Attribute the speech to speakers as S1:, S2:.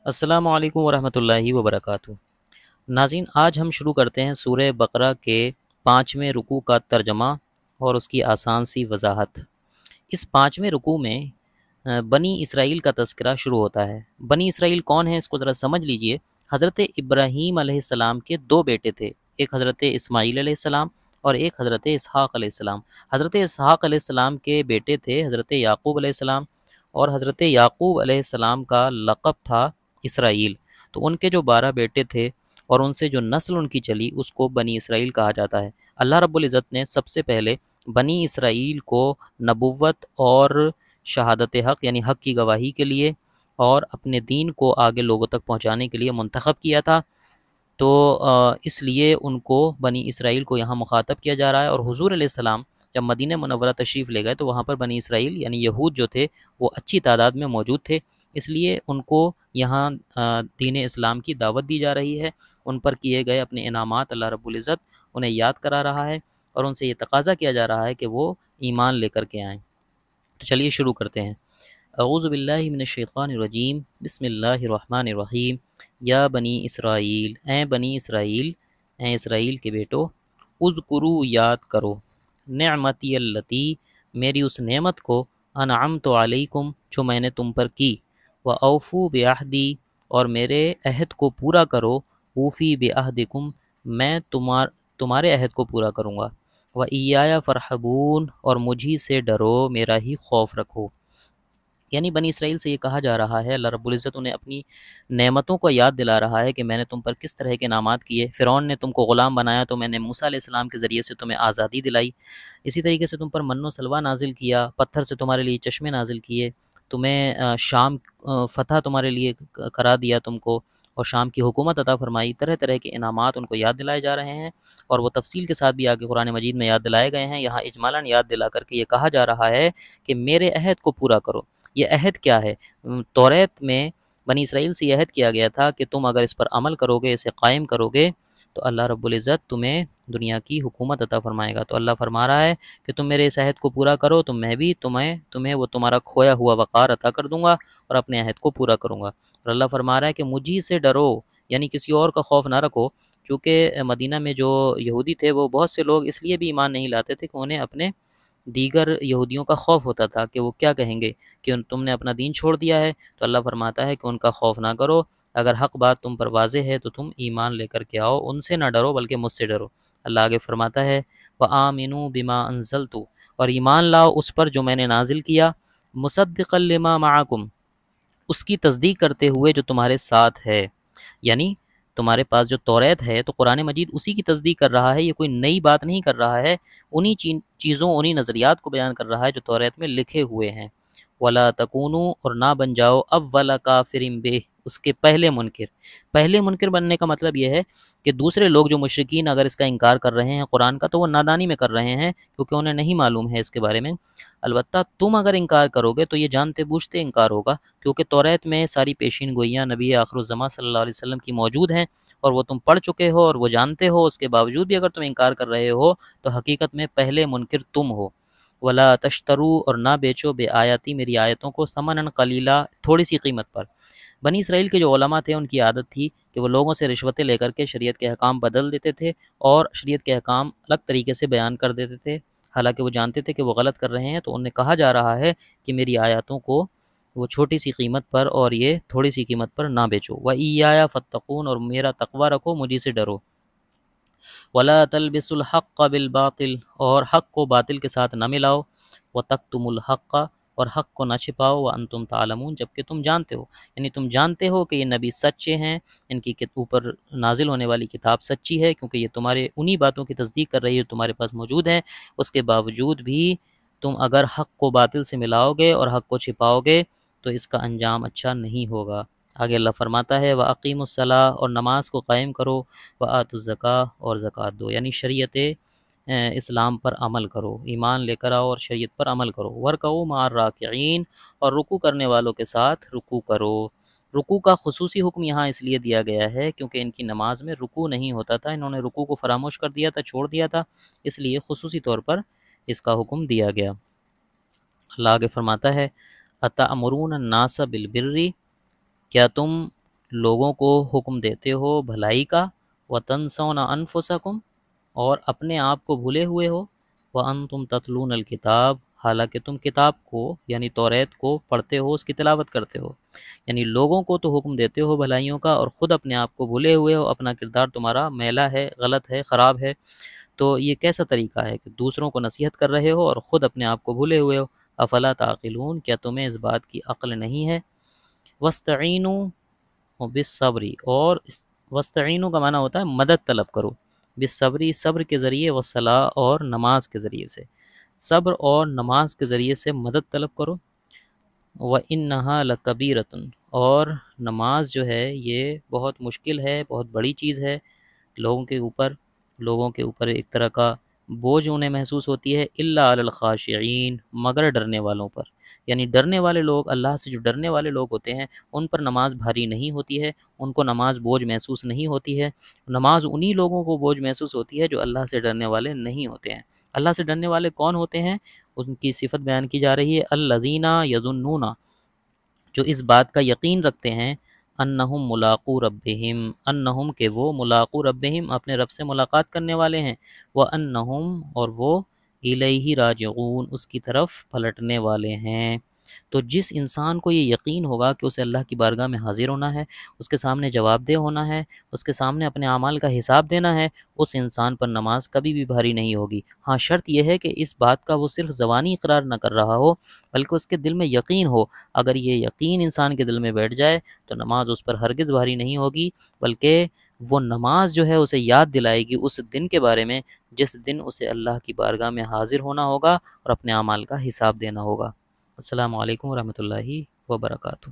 S1: السلام علیکم ورحمۃ اللہ وبرکاتہ۔ ناظرین، آج ہم شروع کرتے ہیں سورہ بقرہ کے 5ویں رکوع کا ترجمہ اور اس کی آسان سی وضاحت۔ اس 5ویں رکوع میں بنی اسرائیل کا تذکرہ شروع ہوتا ہے۔ بنی اسرائیل کون ہیں اس کو ذرا سمجھ لیجئے۔ حضرت ابراہیم علیہ السلام کے 2 بیٹے تھے، ایک حضرت اسماعیل علیہ السلام اور ایک حضرت اسحاق علیہ السلام۔ حضرت اسحاق علیہ السلام کے بیٹے تھے حضرت یعقوب علیہ السلام، اور حضرت یعقوب علیہ السلام کا لقب تھا اسرائیل۔ تو ان کے جو 12 بیٹے تھے اور ان سے جو نسل ان کی چلی اس کو بنی اسرائیل کہا جاتا ہے۔ اللہ رب العزت نے سب سے پہلے بنی اسرائیل کو نبوت اور شہادت حق یعنی حق کی گواہی کے لیے اور اپنے دین کو آگے لوگوں تک پہنچانے کے لیے منتخب کیا تھا، تو اس لیے ان کو بنی اسرائیل کو یہاں مخاطب کیا جا رہا ہے۔ اور حضور علیہ السلام جب مدینہ منورہ تشریف لے گئے تو وہاں پر بنی اسرائیل یعنی یہود جو تھے وہ اچھی تعداد میں موجود تھے، اس لیے ان کو یہاں دین اسلام کی دعوت دی جا رہی ہے۔ ان پر کیے گئے اپنے انعامات اللہ رب العزت انہیں یاد کرا رہا ہے اور ان سے یہ تقاضا کیا جا رہا ہے کہ وہ ایمان لے کر کے آئیں۔ تو چلیے شروع کرتے ہیں۔ اعوذ باللہ من الشیطان الرجیم، بسم اللہ الرحمن الرحیم۔ یا بنی اسرائیل، اے بنی اسرائیل، اے اسرائیل کے بیٹو، اذکروا یاد کرو، نعمتی اللتی، میری اس نعمت کو، انعمت علیکم جو میں نے تم پر کی، وَأَوْفُوا بِعَہْدِی، اور میرے عہد کو پورا کرو، اوفی بعہدکم، میں تمہارے عہد کو پورا کروں گا، وَإِيَّايَ فَارْحَبُونِ، اور مجھی سے ڈرو، میرا ہی خوف رکھو۔ یعنی بنی اسرائیل سے یہ کہا جا رہا ہے، اللہ رب العزت انہیں اپنی نعمتوں کو یاد دلا رہا ہے کہ میں نے تم پر کس طرح کے انعامات کیے۔ فرعون نے تم کو غلام بنایا تو میں نے موسیٰ علیہ السلام کے ذریعے سے تمہیں آزادی دلائی، اسی طریقے سے تم پر من و سلوہ نازل کیا، پتھر سے تمہارے لیے چشمے نازل کیے، تمہیں شام فتح تمہارے لیے کرا دیا تم کو، اور شام کی حکومت عطا فرمائی۔ طرح طرح کے انعامات ان کو یاد دلائے جا رہے ہیں، اور وہ تفصیل کے ساتھ بھی آگے قرآن مجید میں یاد دلائے گئے ہیں۔ یہاں اجمالاً یاد دلا کر کے یہ کہا جا رہا ہے کہ میرے عہد کو پورا کرو۔ یہ عہد کیا ہے؟ توریت میں بنی اسرائیل سے یہ عہد کیا گیا تھا کہ تم اگر اس پر عمل کرو گے، اسے قائم کرو گے، تو اللہ رب العزت تمہیں دنیا کی حکومت عطا فرمائے گا۔ تو اللہ فرما رہا ہے کہ تم میرے اس عہد کو پورا کرو تو میں بھی تمہیں وہ تمہارا کھویا ہوا وقار عطا کر دوں گا اور اپنے عہد کو پورا کروں گا۔ اور اللہ فرما رہا ہے کہ مجھی سے ڈرو، یعنی کسی اور کا خوف نہ رکھو، چونکہ مدینہ میں جو یہودی تھے وہ بہت سے لوگ اس لیے بھی ایمان نہیں لاتے تھے کہ انہیں اپنے دیگر یہودیوں کا خوف ہوتا تھا کہ وہ کیا کہیں گے کہ تم نے اپنا دین چھوڑ دیا ہے۔ تو اللہ فرماتا ہے کہ ان کا خوف نہ کرو، اگر حق بات تم پر واضح ہے تو تم ایمان لے کر کے آؤ، ان سے نہ ڈرو بلکہ مجھ سے ڈرو۔ اللہ آگے فرماتا ہے وَآمِنُوا بِمَا أَنزَلْتُ، اور ایمان لاؤ اس پر جو میں نے نازل کیا، مُصَدِّقًا لِمَا مَعَكُمْ، اس کی تصدیق کرتے ہوئے جو تمہارے ساتھ ہے۔ یعنی تمہارے پاس جو توریت ہے تو قرآن مجید اسی کی تصدیق کر رہا ہے، یہ کوئی نئی بات نہیں کر رہا ہے، انہی چیزوں انہی نظریات کو بیان کر رہا ہے جو توریت میں لکھے ہوئے ہیں۔ وَلَا تَكُونُوا، اور نہ بن جاؤ، اول کافر بہ، اس کے پہلے منکر بننے کا مطلب یہ ہے کہ دوسرے لوگ جو مشرکین اگر اس کا انکار کر رہے ہیں قرآن کا تو وہ نادانی میں کر رہے ہیں، کیونکہ انہیں نہیں معلوم ہے اس کے بارے میں۔ البتہ تم اگر انکار کرو گے تو یہ جانتے بوجھتے انکار ہوگا، کیونکہ توریت میں ساری پیشین گوئیاں نبی آخر الزماں صلی اللہ علیہ وسلم کی موجود ہیں اور وہ تم پڑھ چکے ہو اور وہ جانتے ہو، اس کے باوجود بھی اگر تم انکار کر رہے ہو تو حقیقت میں پہلے منکر تم ہو۔ ولا تشترو، اور نہ بیچو، بے آیاتی، میری آیتوں کو، ثمنًا قلیلا، تھوڑی سی قیمت پر۔ بنی اسرائیل کے جو علماء تھے ان کی عادت تھی کہ وہ لوگوں سے رشوتیں لے کر کے شریعت کے احکام بدل دیتے تھے اور شریعت کے احکام الگ طریقے سے بیان کر دیتے تھے، حالانکہ وہ جانتے تھے کہ وہ غلط کر رہے ہیں۔ تو انہیں کہا جا رہا ہے کہ میری آیاتوں کو وہ چھوٹی سی قیمت پر اور یہ تھوڑی سی قیمت پر نہ بیچو، وَإِيَّايَ فَاتَّقُونَ، اور میرا تقوی رکھو، مجھے سے ڈرو، وَلَا تَلْبِسُوا الْحَقَّ بِالْبَاطِلِ، اور حق کو باطل کے ساتھ نہ ملاؤ، وَتَكْتُمُوا الْحَقَّ، اور حق کو نہ چھپاؤ، وَأَنْتُمْ تَعْلَمُونَ، جبکہ تم جانتے ہو، یعنی تم جانتے ہو کہ یہ نبی سچے ہیں، ان کی اوپر نازل ہونے والی کتاب سچی ہے، کیونکہ یہ تمہارے انہی باتوں کی تصدیق کر رہی ہے تمہارے پاس موجود ہیں، اس کے باوجود بھی تم اگر حق کو باطل سے ملاؤ گے اور حق کو چھپاؤ گے تو اس کا انجام اچھا نہیں ہوگا۔ آگے اللہ فرماتا ہے وَأَقِیمُوا الصَّلَاةَ، اور نماز کو قائم کرو، وَآتُوا الزَّکَاةَ، اور زکوٰۃ دو، یعنی شریعت اسلام پر عمل کرو، ایمان لے کر آؤ اور شریعت پر عمل کرو، وَارْکَعُوا مَعَ الرَّاکِعِینَ، اور رکوع کرنے والوں کے ساتھ رکوع کرو۔ رکوع کا خصوصی حکم یہاں اس لیے دیا گیا ہے کیونکہ ان کی نماز میں رکوع نہیں ہوتا تھا، انہوں نے رکوع کو فراموش کر دیا تھا، چھوڑ دیا تھا، اس لیے خصوصی طور پر اس کا حکم دیا گیا۔ اللہ آگے فرماتا ہے اَتَأْمُرُونَ النَّاسَ بِالْبِرِّ، کیا تم لوگوں کو حکم دیتے ہو بھلائی کا، وتنسون انفسکم، اور اپنے آپ کو بھولے ہوئے ہو، وانتم تتلون الکتاب، حالانکہ تم کتاب کو یعنی توریت کو پڑھتے ہو، اس کی تلاوت کرتے ہو۔ یعنی لوگوں کو تو حکم دیتے ہو بھلائیوں کا اور خود اپنے آپ کو بھولے ہوئے ہو، اپنا کردار تمہارا میلا ہے، غلط ہے، خراب ہے۔ تو یہ کیسا طریقہ ہے کہ دوسروں کو نصیحت کر رہے ہو اور خود اپنے آپ کو بھولے ہوئے ہو؟ افلا تعقلون، کیا تمہیں اس بات کی عقل نہیں ہے؟ وستعینوا بالصبری، اور وستعینوا کا معنی ہوتا ہے مدد طلب کرو، بالصبری صبر کے ذریعے، والصلاۃ اور نماز کے ذریعے سے، صبر اور نماز کے ذریعے سے مدد طلب کرو۔ وَإِنَّهَا لَكَبِيرَةٌ، اور نماز جو ہے یہ بہت مشکل ہے، بہت بڑی چیز ہے، لوگوں کے اوپر ایک طرح کا بوجھ انہیں محسوس ہوتی ہے، الا علی الخاشعین، مگر ڈرنے والوں پر، یعنی ڈرنے والے لوگ، اللہ سے جو ڈرنے والے لوگ ہوتے ہیں ان پر نماز بھاری نہیں ہوتی ہے، ان کو نماز بوجھ محسوس نہیں ہوتی ہے۔ نماز انہی لوگوں کو بوجھ محسوس ہوتی ہے جو اللہ سے ڈرنے والے نہیں ہوتے ہیں۔ اللہ سے ڈرنے والے کون ہوتے ہیں؟ ان کی صفت بیان کی جا رہی ہے، الذین یظنون، جو اس بات کا یقین رکھتے ہیں، انہم ملاقو ربہم، انہم کہ وہ ملاقو ربہم اپنے رب سے ملاقات کرنے والے ہیں، وانہم اور وہ الیہ راجعون اس کی طرف پلٹنے والے ہیں۔ تو جس انسان کو یہ یقین ہوگا کہ اسے اللہ کی بارگاہ میں حاضر ہونا ہے، اس کے سامنے جواب دہ ہونا ہے، اس کے سامنے اپنے اعمال کا حساب دینا ہے، اس انسان پر نماز کبھی بھی بھاری نہیں ہوگی۔ ہاں شرط یہ ہے کہ اس بات کا وہ صرف زبانی اقرار نہ کر رہا ہو بلکہ اس کے دل میں یقین ہو۔ اگر یہ یقین انسان کے دل میں بیٹھ جائے تو نماز اس پر ہرگز بھاری نہیں ہوگی، بلکہ وہ نماز جو ہے اسے یاد دلائے گی اس دن کے بارے میں جس دن اسے اللہ کی بارگاہ میں حاضر ہونا ہوگا اور اپنے اعمال کا حساب دینا ہوگا۔ السلام علیکم ورحمۃ اللہ وبرکاتہ۔